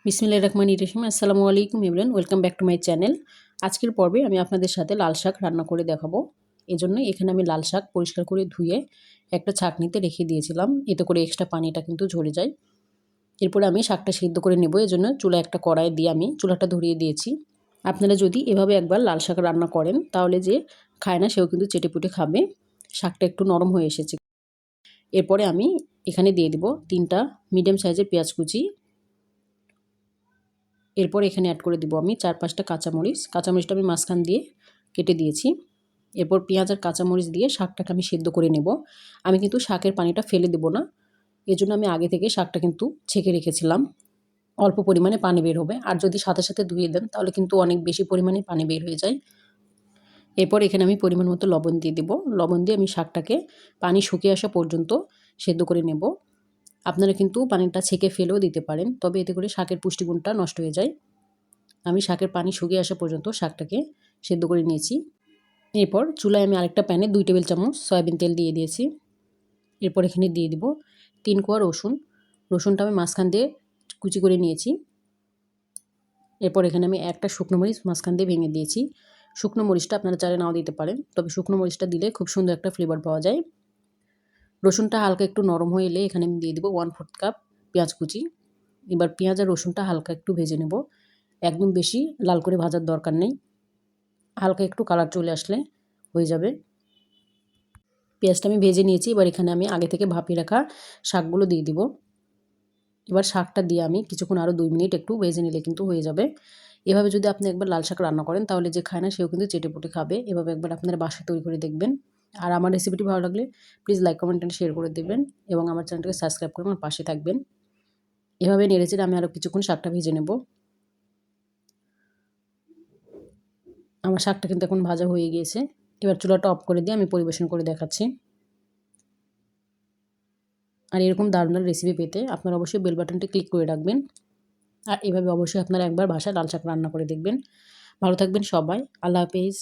বিসমিল্লাহির রহমানির রহিম। আসসালামু আলাইকুম everyone, welcome back to my channel. আজকের পর্বে আমি আপনাদের সাথে লাল শাক রান্না করে দেখাবো। এজন্য এখানে আমি লাল শাক পরিষ্কার করে ধুয়ে একটা ছাঁকনিতে রেখে দিয়েছিলাম, এতে করে এক্সট্রা পানিটা কিন্তু ঝরে যায়। এরপরে আমি শাকটা সিদ্ধ করে নেব, এজন্য চুলায় একটা কড়াই দিয়ে আমি চুলাটা ধরিয়ে দিয়েছি। আপনারা যদি এভাবে একবার লাল শাক রান্না করেন তাহলে যে খায় না সেও কিন্তু চেটেপুটে খাবে। শাকটা একটু নরম হয়ে এসেছে। এরপরে আমি এখানে দিয়ে দিব 3টা মিডিয়াম সাইজের পেঁয়াজ কুচি। এরপর এখানে অ্যাড করে দিব আমি 4-5টা কাঁচামরিচ। কাঁচামরিচটা আমি মাঝখান দিয়ে কেটে দিয়েছি। এরপর পেঁয়াজ আর কাঁচামরিচ দিয়ে শাকটাকে আমি সেদ্ধ করে নেব। আমি কিন্তু শাকের পানিটা ফেলে দেব না, এজন্য আমি আগে থেকে শাকটা কিন্তু ছেঁকে রেখেছিলাম। অল্প পরিমাণে পানি বের হবে, আর যদি সাথে সাথে ধুয়ে দেন তাহলে কিন্তু অনেক বেশি পরিমাণে পানি বের হয়ে যায়। এরপর এখানে আমি পরিমাণ মতো লবণ দিয়ে দেব। লবণ দিয়ে আমি শাকটাকে পানি শুকিয়ে আসা পর্যন্ত সেদ্ধ করে নেব। আপনারা কিন্তু পানিটা ছেঁকে ফেলেও দিতে পারেন, তবে এতে করে শাকের পুষ্টিগুণটা নষ্ট হয়ে যায়। আমি শাকের পানি শুকিয়ে আসা পর্যন্ত শাকটাকে সেদ্ধ করে নিয়েছি। এরপর চুলায় আমি আরেকটা প্যানে 2 টেবিল চামচ সয়াবিন তেল দিয়ে দিয়েছি। এরপর এখানে দিয়ে দিব 3 কোয়া রসুন। রসুনটা আমি মাঝখান দিয়ে কুচি করে নিয়েছি। এরপর এখানে আমি একটা শুকনো মরিচ মাঝখান দিয়ে ভেঙে দিয়েছি। শুকনো মরিচটা আপনারা চাইলে নাও দিতে পারেন, তবে শুকনো মরিচটা দিলে খুব সুন্দর একটা ফ্লেভার পাওয়া যায়। রসুনটা হালকা একটু নরম হয়ে এলে এখানে আমি দিয়ে দিব 1/4 কাপ পেঁয়াজ কুচি। এবার পেঁয়াজ আর রসুনটা হালকা একটু ভেজে নেব, একদম বেশি লাল করে ভাজার দরকার নেই। হালকা একটু কালার চলে আসলে হয়ে যাবে। পেঁয়াজটা আমি ভেজে নিয়েছি। এবার এখানে আমি আগে থেকে ভাপিয়ে রাখা শাকগুলো দিয়ে দিব। এবার শাকটা দিয়ে আমি কিছুক্ষণ আরও 2 মিনিট একটু ভেজে নিলে কিন্তু হয়ে যাবে। এভাবে যদি আপনি একবার লাল শাক রান্না করেন তাহলে যে খায় না সেও কিন্তু চেটেপুটে খাবে। এভাবে একবার আপনারা বাসায় তৈরি করে দেখবেন। আর আমার রেসিপিটি ভালো লাগলে please like, comment and share করে দেবেন এবং আমার চ্যানেলটাকে সাবস্ক্রাইব করে আমার পাশে থাকবেন। এভাবে নেড়েচেড়ে আমি আরও কিছুক্ষণ শাকটা ভেজে নেব। আমার শাকটা কিন্তু এখন ভাজা হয়ে গিয়েছে। এবার চুলাটা অফ করে দিয়ে আমি পরিবেশন করে দেখাচ্ছি। আর এরকম দারুণ দারুণ রেসিপি পেতে আপনারা অবশ্যই বেল বাটনটি ক্লিক করে রাখবেন। আর এভাবে অবশ্যই আপনারা একবার বাসায় লাল শাক রান্না করে দেখবেন। ভালো থাকবেন সবাই। আল্লাহ হাফেজ।